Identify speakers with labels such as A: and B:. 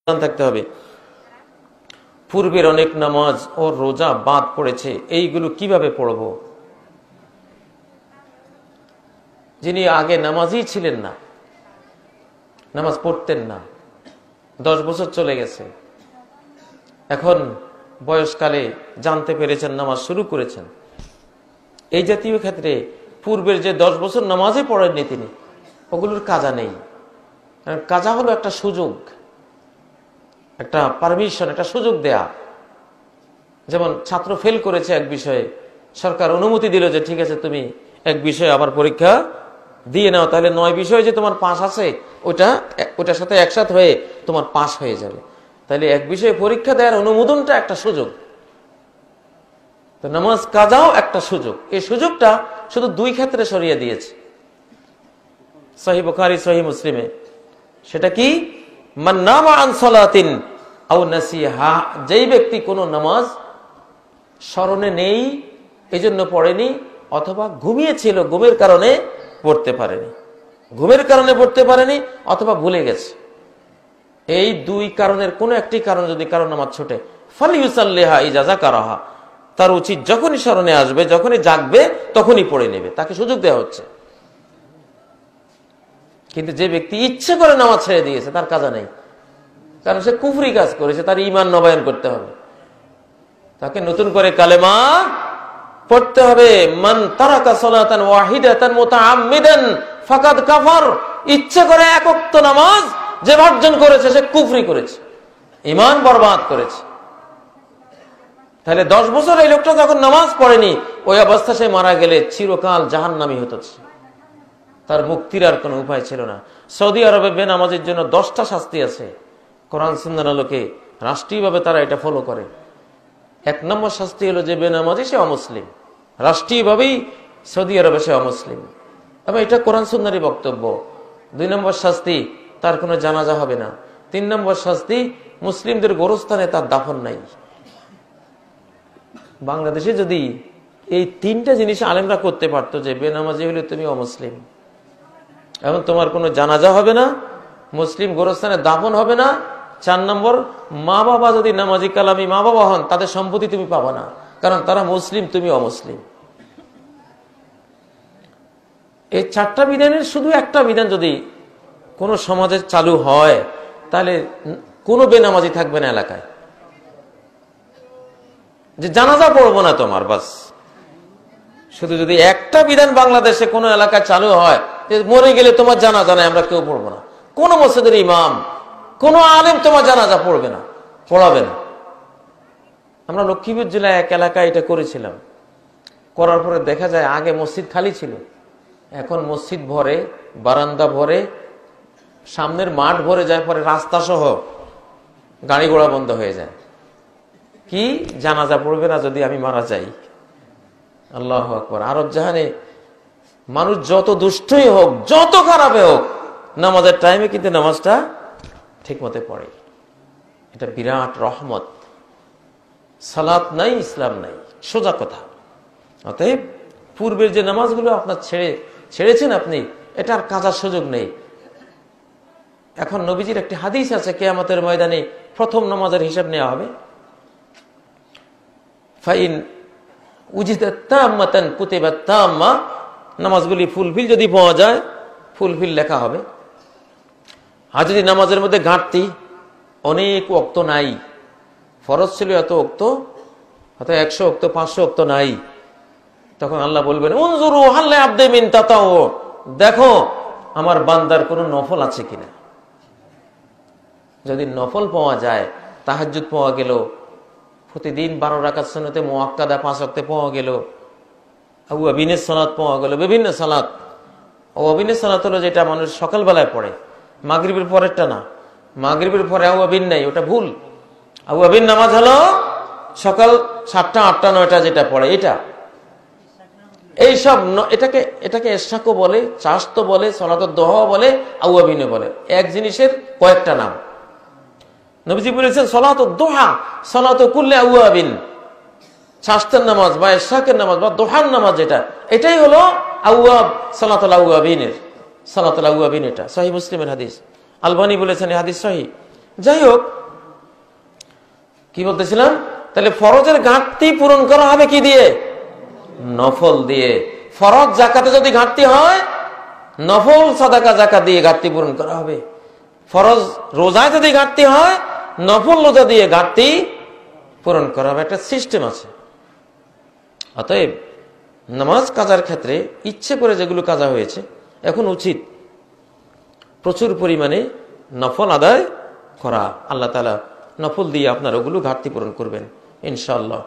A: থাকতে হবে। পূর্বের অনেক নামাজ ও রোজা বাদ পড়েছে, এইগুলো কিভাবে পড়ব? যিনি আগে নামাজই ছিলেন না, নামাজ পড়তেন না, 10 বছর চলে গেছে, এখন বয়সকালে জানতে পেরেছেন, নামাজ শুরু করেছেন, এই জাতীয় ক্ষেত্রে পূর্বের যে 10 বছর নামাজই পড়েননি তিনি, ওগুলোর কাজা নেই। কাজা হলো একটা সুযোগ, একটা পারমিশন, একটা সুযোগ দেয়া। যেমন ছাত্র ফেল করেছে এক বিষয়ে, সরকার অনুমতি দিল যে ঠিক আছে তুমি এক বিষয়ে আবার পরীক্ষা দিয়ে নাও, তাহলে 9 বিষয়ে যে তোমার পাস আছে ওটার সাথে একসাথে হয়ে তোমার পাস হয়ে যাবে। তাহলে এক বিষয়ে পরীক্ষা দেওয়ার অনুমোদনটা একটা সুযোগ, তো নামাজ কাজাও একটা সুযোগ। এই সুযোগটা শুধু 2 ক্ষেত্রে সরিয়ে দিয়েছে সহিহ বুখারী সহিহ মুসলিমে। সেটা কি? মান নামা আন সালাতিন আও নাসিহা, যেই ব্যক্তি কোনো নামাজ স্মরণে নেই এজন্য পড়েনি, অথবা ঘুমিয়েছিল ঘুমের কারণে পড়তে পারেনি, ঘুমের কারণে পড়তে পারেনি অথবা ভুলে গেছে, এই 2 কারণের কোনো একটি কারণ যদি কারো নামাজ ছুটে, ফালিউসাল্লিহা ইজা যাকারাহা, তার উচিত যখনই স্মরণে আসবে, যখনই জাগবে তখনই পড়ে নেবে, তাকে সুযোগ দেওয়া হচ্ছে। কিন্তু যে ব্যক্তি ইচ্ছে করে নামাজ ছেড়ে দিয়েছে তার কাজা নেই, কারণ সে কুফরি কাজ করেছে, তার ঈমান নবায়ন করতে হবে, তাকে নতুন করে কালেমা পড়তে হবে। মান তারাকা সালাতান ওয়াহিদাতান মুতাআম্মিদান ফাকাদ কাফার, ইচ্ছে করে এক ওয়াক্ত নামাজ যে বর্জন করেছে সে কুফরি করেছে, ঈমান বরবাদ করেছে। তাহলে 10 বছর এই লোকটা যখন নামাজ পড়েনি, ওই অবস্থা সে মারা গেলে চিরকাল জাহান্নামী হতো, তার মুক্তির আর কোনো উপায় ছিল না। সৌদি আরবে বেনামাজির জন্য 10টা শাস্তি আছে, কোরআন সুন্নাহর আলোকে রাষ্ট্রীয়ভাবে তারা এটা ফলো করে। 1 নম্বর শাস্তি হলো যে বেনামাজি সে অমুসলিম, রাষ্ট্রীয়ভাবেই সৌদি আরবে সে অমুসলিম, এবং এটা কোরআন সুন্নাহরই বক্তব্য। 2 নম্বর শাস্তি, তার কোনো জানাজা হবে না। 3 নম্বর শাস্তি, মুসলিমদের গোরস্থানে তার দাফন নাই। বাংলাদেশে যদি এই 3টা জিনিস আলেমরা করতে পারতো, যে বেনামাজি হলে তুমি অমুসলিম, এবং তোমার কোনো জানাজা হবে না, মুসলিম গোরস্থানে দাফন হবে না। 4 নম্বর, মা বাবা যদি নামাজি কালামি মা বাবা হন, তাদের সম্পত্তি তুমি পাবা না, কারণ তারা মুসলিম, তুমি অমুসলিম। এই 4টা বিধানের শুধু একটা বিধান যদি কোনো সমাজে চালু হয়, তাহলে কোনো বেনামাজি থাকবে না এলাকায়, যে জানাজা পড়বো না তোমার, বাস। শুধু যদি একটা বিধান বাংলাদেশে কোনো এলাকায় চালু হয়, যে মরে গেলে তোমার জানাজা নাই, আমরা কেউ পড়বো না, কোন মসজিদের ইমাম, কোন আলেম তোমার জানাজা পড়বে না, পড়াবে না। আমরা লক্ষ্মীপুর জেলায় এক এলাকায় এটা করেছিলাম, করার পরে দেখা যায় আগে মসজিদ খালি ছিল, এখন মসজিদ ভরে, বারান্দা ভরে, সামনের মাঠ ভরে যায়, পরে রাস্তা সহ গাড়ি ঘোড়া বন্ধ হয়ে যায়। কি জানাজা পড়বে না যদি আমি মারা যাই? আল্লাহু আকবার। আরব জাহানে মানুষ যত দুষ্টই হোক, যত খারাপে হোক, নামাজের টাইমে কিন্তু নামাজটা ঠিক মতো পড়ে, এটা বিরাট রহমত। সালাত নাই, ইসলাম নাই, সোজা কথা। অতএব পূর্বের যে নামাজগুলো আপনার ছেড়েছেন আপনি, এটা আর কাজার সুযোগ নেই। এখন নবীজির একটি হাদিস আছে, কিয়ামতের ময়দানে প্রথম নামাজের হিসাব নেওয়া হবে। ফাইন উজিদাত তাম্মাতান কুতিবাত তাম্মা, নামাজগুলি ফুলফিল যদি পাওয়া যায়, ফুলফিল লেখা হবে। আর যদি নামাজের মধ্যে ঘাটতি, অনেক ওয়াক্ত নাই, ফরজ ছিল এত ওয়াক্ত, হয়তো 100 ওয়াক্ত 500 ওয়াক্ত নাই, তখন আল্লাহ বলবেন উনজুরু হাল আবদি মিন তাতাউ, দেখো আমার বান্দার কোনো নফল আছে কিনা। যদি নফল পাওয়া যায়, তাহাজ্জুদ পাওয়া গেল, প্রতিদিন 12 রাকাত সুন্নতে মুআক্কাদা 5 ওয়াক্তে পাওয়া গেল, আওয়াবিনের সালাত পাওয়া গেল, বিভিন্ন সালাত। আওয়াবিনের সালাত হলো যেটা মানুষ সকালবেলায় পড়ে, মাগরিবের পরেরটা না, মাগরিবের পরে আওয়াবিন নাই, ওটা ভুল। আওয়াবিন নামাজ হলো সকাল 7টা 8টা 9টা যেটা পড়ে, এটা এইসব, এটাকে ইশরাকও বলে, চাশতো বলে, সালাতুদ দুহা বলে, আওয়াবিনও বলে, এক জিনিসের কয়েকটা নাম। নবীজি বলেছেন সালাতুদ দুহা সালাতু কুল্লি আওয়াবিন, চাশতের নামাজ বা ইশরাকের নামাজ বা দুহার নামাজ যেটা, এটাই হলো আওয়াব, সালাতুল আওয়াবিনের, সালাতুল আওয়াবিন। এটা সহিহ মুসলিমের হাদিস, আলবানী বলেছেন এই হাদিস সহিহ। যাই হোক, কি বলতেছিলাম, তাহলে ফরজের ঘাটতি পূরণ করা হবে কি দিয়ে? নফল দিয়ে। ফরজ জাকাতে যদি ঘাটতি হয়, নফল সাদাকা জাকাত দিয়ে ঘাটতি পূরণ করা হবে। ফরজ রোজায় যদি ঘাটতি হয়, নফল রোজা দিয়ে ঘাটতি পূরণ করা হবে। একটা সিস্টেম আছে। অতএব নামাজ কাজার ক্ষেত্রে ইচ্ছে করে যেগুলো কাজা হয়েছে, এখন উচিত প্রচুর পরিমাণে নফল আদায় করা। আল্লাহ তাআলা নফল দিয়ে আপনার ওগুলো ঘাটতি পূরণ করবেন ইনশাআল্লাহ।